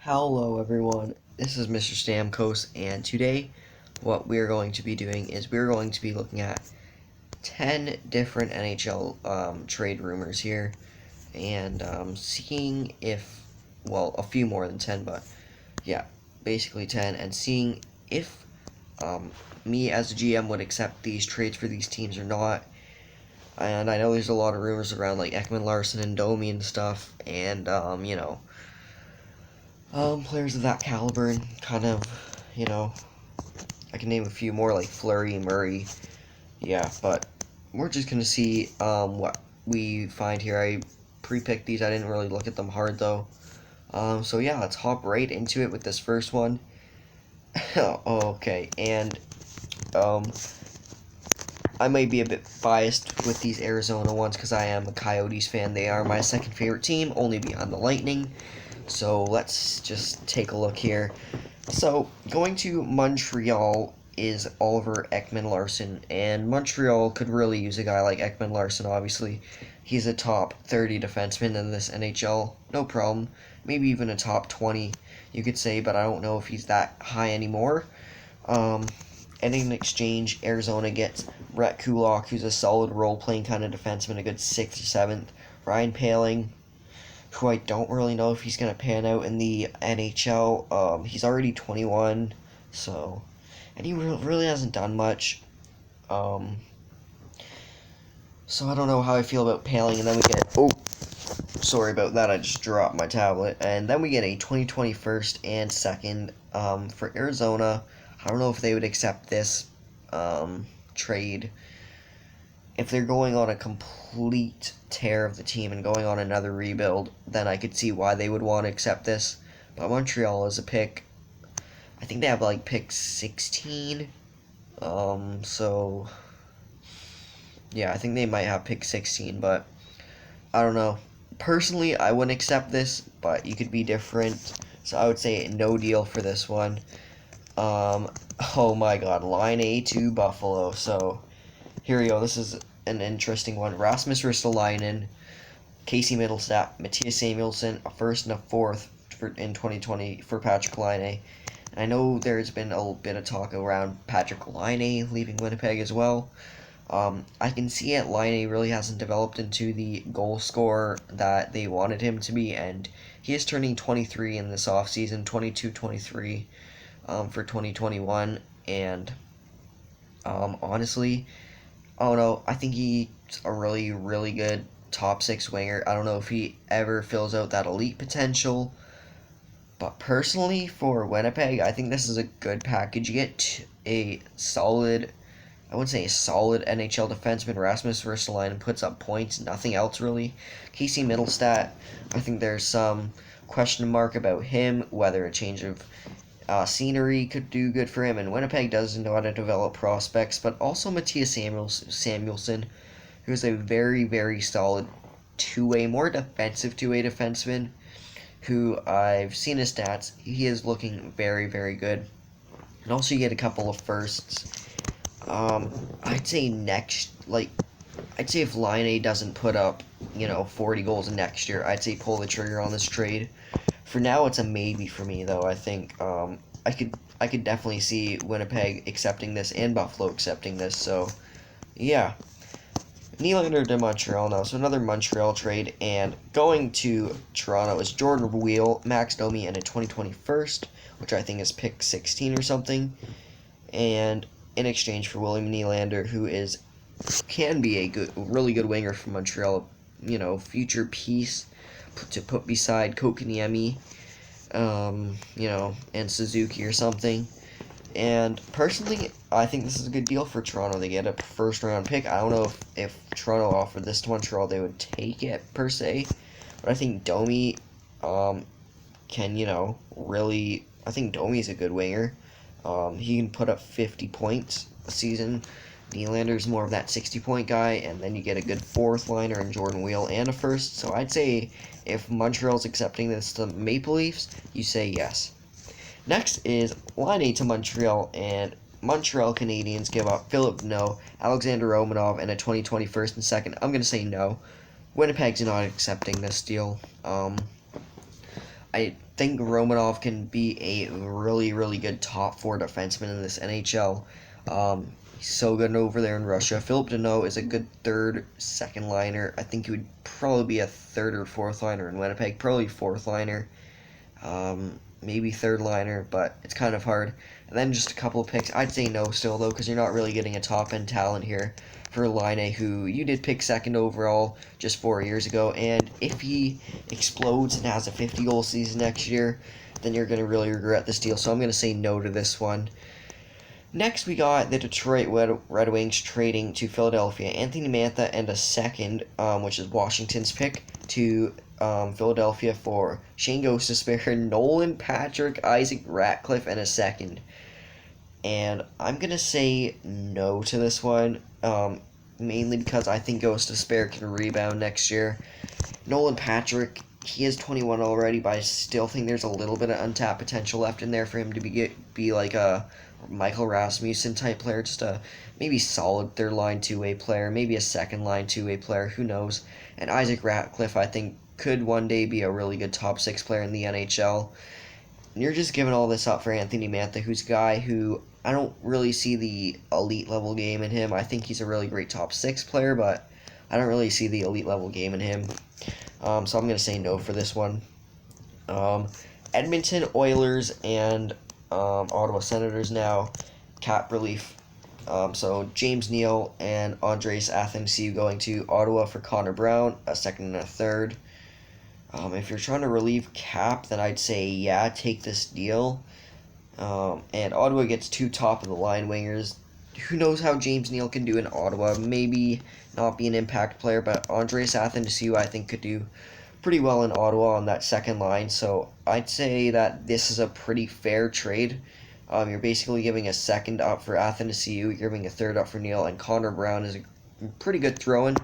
Hello everyone, this is Mr. Stamkos, and today what we're going to be doing is we're going to be looking at 10 different NHL trade rumors here, and seeing if, well, a few more than 10, but yeah, basically 10, and seeing if me as a GM would accept these trades for these teams or not. And I know there's a lot of rumors around like Ekman Larson and Domi and stuff, and players of that caliber, and kind of, you know, I can name a few more like Fleury, Murray, yeah, but we're just gonna see what we find here. I pre-picked these. I didn't really look at them hard though. So yeah, let's hop right into it with this first one. Okay, and um, I might be a bit biased with these Arizona ones because I am a Coyotes fan. They are my second favorite team, only behind the Lightning. So let's just take a look here. So, going to Montreal is Oliver Ekman-Larsson, and Montreal could really use a guy like Ekman-Larsson, obviously. He's a top 30 defenseman in this NHL, no problem. Maybe even a top 20, you could say, but I don't know if he's that high anymore. And in exchange, Arizona gets Rhett Kulak, who's a solid role-playing kind of defenseman, a good 6th or 7th. Ryan Poehling, who I don't really know if he's going to pan out in the NHL. He's already 21, so, and he really hasn't done much. So I don't know how I feel about Paling, and then we get, oh, sorry about that, I just dropped my tablet, and then we get a 2020 first and second, for Arizona. I don't know if they would accept this, trade. If they're going on a complete tear of the team and going on another rebuild, then I could see why they would want to accept this. But Montreal is a pick. I think they have like pick 16. So yeah, I think they might have pick 16, but I don't know. Personally, I wouldn't accept this, but you could be different. So I would say no deal for this one. Oh my god, line A to Buffalo. So here we go. This is an interesting one. Rasmus Ristolainen, Casey Middlestat, Matthias Samuelsson, a first and a fourth in 2020 for Patrick Laine. And I know there's been a little bit of talk around Patrick Laine leaving Winnipeg as well. I can see it. Laine really hasn't developed into the goal scorer that they wanted him to be, and he is turning 23 in this offseason, 22-23 for 2021. And honestly, I don't know. I think he's a really, really good top 6 winger. I don't know if he ever fills out that elite potential. But personally, for Winnipeg, I think this is a good package. You get a solid, I wouldn't say a solid NHL defenseman. Rasmus Ristolainen puts up points, nothing else really. Casey Middlestat, I think there's some question mark about him, whether a change of scenery could do good for him, and Winnipeg doesn't know how to develop prospects, but also Matthias Samuelsson, who's a very, very solid two-way, more defensive two-way defenseman, who I've seen his stats. He is looking very, very good. And also you get a couple of firsts. I'd say I'd say if Line A doesn't put up, 40 goals next year, I'd say pull the trigger on this trade. For now, it's a maybe for me, though. I think I could definitely see Winnipeg accepting this and Buffalo accepting this. So, yeah. Nylander to Montreal now, so another Montreal trade, and going to Toronto is Jordan Wheel, Max Domi, and a 2020 first, which I think is pick 16 or something, and in exchange for William Nylander, who can be a really good winger from Montreal, future piece to put beside Kotkaniemi, and Suzuki or something. And personally, I think this is a good deal for Toronto. They get a first round pick. I don't know if Toronto offered this to Montreal, they would take it per se. But I think Domi can, really. I think Domi's a good winger. He can put up 50 points a season. Nylander's more of that 60-point guy, and then you get a good fourth liner in Jordan Wheel and a first. So I'd say if Montreal's accepting this to Maple Leafs, you say yes. Next is Line A to Montreal, and Montreal Canadiens give up Philip No, Alexander Romanov, and a 2020 first and second. I'm going to say no. Winnipeg's not accepting this deal. I think Romanov can be a really, really good top four defenseman in this NHL. He's so good over there in Russia. Philip Deneau is a good third, second liner. I think he would probably be a third or fourth liner in Winnipeg. Probably fourth liner. Maybe third liner, but it's kind of hard. And then just a couple of picks. I'd say no still, though, because you're not really getting a top-end talent here for Laine, who you did pick second overall just 4 years ago. And if he explodes and has a 50-goal season next year, then you're going to really regret this deal. So I'm going to say no to this one. Next, we got the Detroit Red Wings trading to Philadelphia Anthony Mantha and a second, which is Washington's pick, to Philadelphia for Shane Gostisbehere, Nolan Patrick, Isaac Ratcliffe, and a second. And I'm going to say no to this one, mainly because I think Gostisbehere can rebound next year. Nolan Patrick, he is 21 already, but I still think there's a little bit of untapped potential left in there for him to be like a Michael Rasmussen type player, just a maybe solid third line two-way player, maybe a second line two-way player, who knows. And Isaac Ratcliffe, I think, could one day be a really good top six player in the NHL. And you're just giving all this up for Anthony Mantha, who's a guy who I don't really see the elite level game in him. I think he's a really great top six player, but I don't really see the elite level game in him. So I'm going to say no for this one. Edmonton Oilers and Ottawa Senators now. Cap relief. So James Neal and Andres Athanasiou going to Ottawa for Connor Brown, a second and a third. If you're trying to relieve cap, then I'd say yeah, take this deal. And Ottawa gets two top-of-the-line wingers. Who knows how James Neal can do in Ottawa? Maybe not be an impact player, but Andres Athanasiou, I think, could do pretty well in Ottawa on that second line. So I'd say that this is a pretty fair trade. You're basically giving a second up for Athanasiou, you're giving a third up for Neal, and Connor Brown is a pretty good throw-in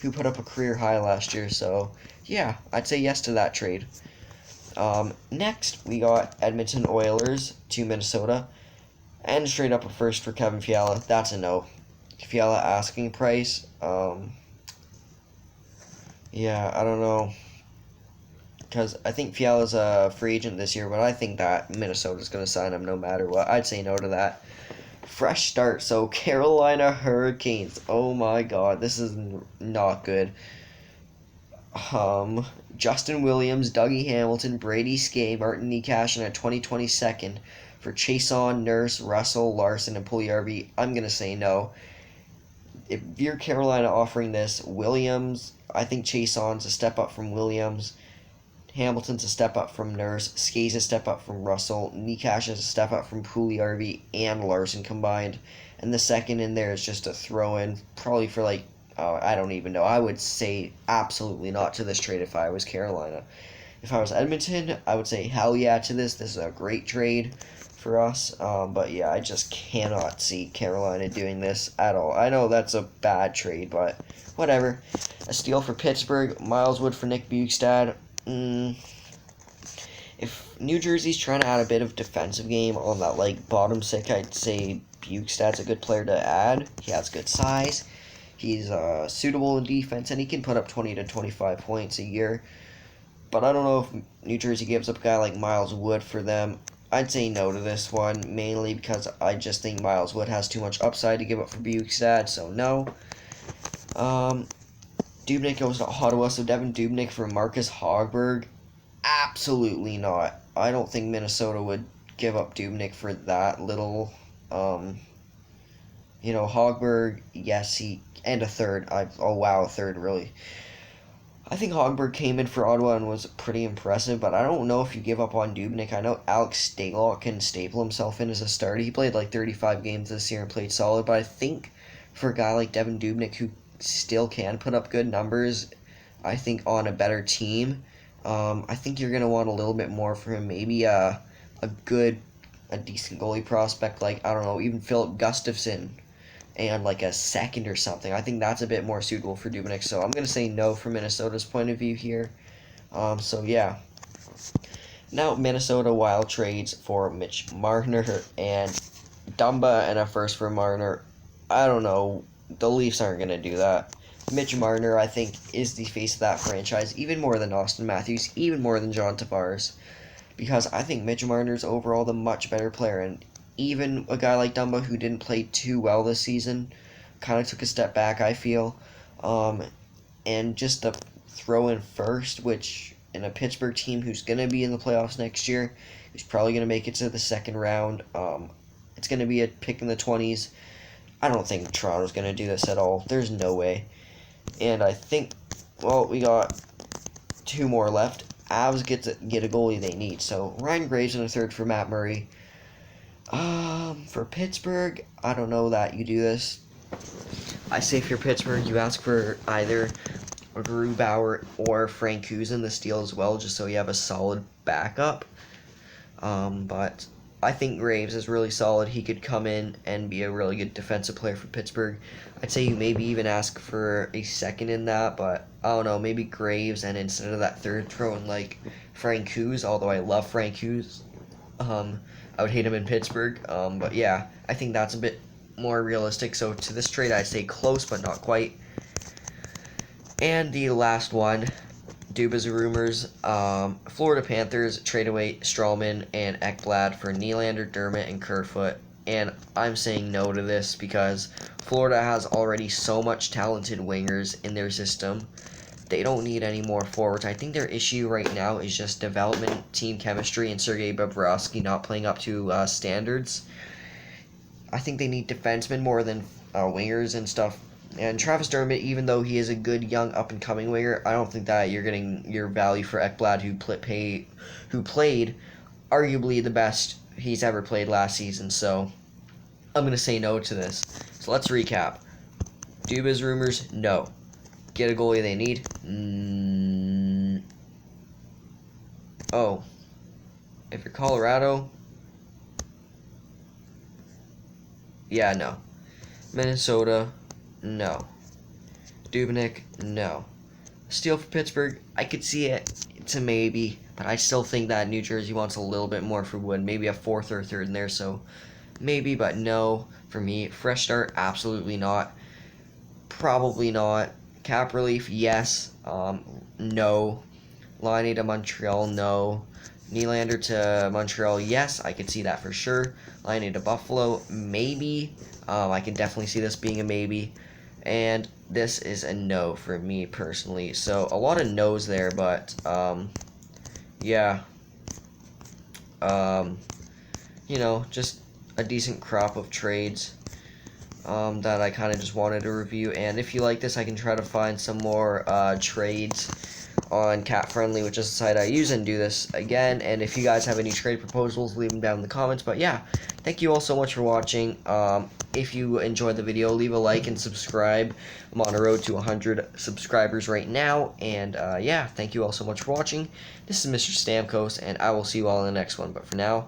who put up a career high last year. So yeah, I'd say yes to that trade. Next, we got Edmonton Oilers to Minnesota, and straight up a first for Kevin Fiala. That's a no. Fiala asking price. Yeah, I don't know, because I think Fiala's a free agent this year, but I think that Minnesota's going to sign him no matter what. I'd say no to that. Fresh start. So Carolina Hurricanes. Oh my God, this is not good. Justin Williams, Dougie Hamilton, Brady Skay, Martin Necas, and a 2020 second for Chason, Nurse, Russell, Larson, and Puljujarvi. I'm going to say no. If you're Carolina offering this, Williams, I think Chason's a step up from Williams. Hamilton's a step up from Nurse. Skay's a step up from Russell. Necas is a step up from Puljujarvi and Larson combined. And the second in there is just a throw-in, probably for like, I don't even know. I would say absolutely not to this trade if I was Carolina. If I was Edmonton, I would say hell yeah to this. This is a great trade for us. But yeah, I just cannot see Carolina doing this at all. I know that's a bad trade, but whatever. A steal for Pittsburgh. Miles Wood for Nick Bjugstad. If New Jersey's trying to add a bit of defensive game on that like bottom six, I'd say Bjugstad's a good player to add. He has good size. He's suitable in defense, and he can put up 20 to 25 points a year. But I don't know if New Jersey gives up a guy like Miles Wood for them. I'd say no to this one, mainly because I just think Miles Wood has too much upside to give up for Bjugstad, so no. Dubnyk goes to Ottawa, so Devin Dubnyk for Marcus Hogberg? Absolutely not. I don't think Minnesota would give up Dubnyk for that little. Hogberg, yes, and a third. A third, really. I think Hogberg came in for Ottawa and was pretty impressive, but I don't know if you give up on Dubnyk. I know Alex Stalock can staple himself in as a starter. He played like 35 games this year and played solid, but I think for a guy like Devin Dubnyk who still can put up good numbers, I think on a better team, I think you're going to want a little bit more for him. Maybe a decent goalie prospect like, I don't know, even Philip Gustafson and like a second or something. I think that's a bit more suitable for Dubnyk, so I'm going to say no from Minnesota's point of view here. So yeah. Now Minnesota Wild trades for Mitch Marner and Dumba and a first for Marner. I don't know. The Leafs aren't going to do that. Mitch Marner, I think, is the face of that franchise, even more than Austin Matthews, even more than John Tavares. because I think Mitch Marner's overall the much better player, and even a guy like Dumba who didn't play too well this season kind of took a step back, I feel. Um, and just to throw in first, which in a Pittsburgh team who's going to be in the playoffs next year, who's probably going to make it to the second round, it's going to be a pick in the 20s. I don't think Toronto's going to do this at all. There's no way. And I think, well, we got two more left. Avs get a goalie they need. So Ryan Graves in the third for Matt Murray. For Pittsburgh, I don't know that you do this. I say if you're Pittsburgh, you ask for either Grubauer or Frank Kuzin the steal as well, just so you have a solid backup. But I think Graves is really solid. He could come in and be a really good defensive player for Pittsburgh. I'd say you maybe even ask for a second in that, but I don't know, maybe Graves, and instead of that third throw in like Frank Kuz, although I love Frank Kuz, I would hate him in Pittsburgh. But yeah, I think that's a bit more realistic. So to this trade, I'd say close, but not quite. And the last one, Duba's rumors. Florida Panthers trade away Strawman and Ekblad for Nylander, Dermott, and Kerfoot. And I'm saying no to this because Florida has already so much talented wingers in their system. They don't need any more forwards. I think their issue right now is just development, team chemistry, and Sergei Bobrovsky not playing up to standards. I think they need defensemen more than wingers and stuff. And Travis Dermott, even though he is a good young up and coming winger, I don't think that you're getting your value for Ekblad, who played arguably the best he's ever played last season. So I'm gonna say no to this. So let's recap. Dubas rumors, no. Get a goalie they need. Oh, if you're Colorado, yeah, no. Minnesota, no. Dubnyk, no. Steal for Pittsburgh, I could see it. It's a maybe, but I still think that New Jersey wants a little bit more for Wood. Maybe a fourth or third in there, so maybe, but no for me. Fresh start, absolutely not. Probably not. Cap relief, yes. No. Line to Montreal, no. Nylander to Montreal, yes. I could see that for sure. Line to Buffalo, maybe. I can definitely see this being a maybe. And this is a no for me personally. So a lot of no's there, but yeah. Just a decent crop of trades. That I kind of just wanted to review. And if you like this, I can try to find some more trades on Cat Friendly, which is the site I use, and do this again. And if you guys have any trade proposals, leave them down in the comments. But yeah, thank you all so much for watching. If you enjoyed the video, leave a like and subscribe. I'm on a road to 100 subscribers right now. And yeah, thank you all so much for watching. This is Mr. Stamkos, and I will see you all in the next one. But for now,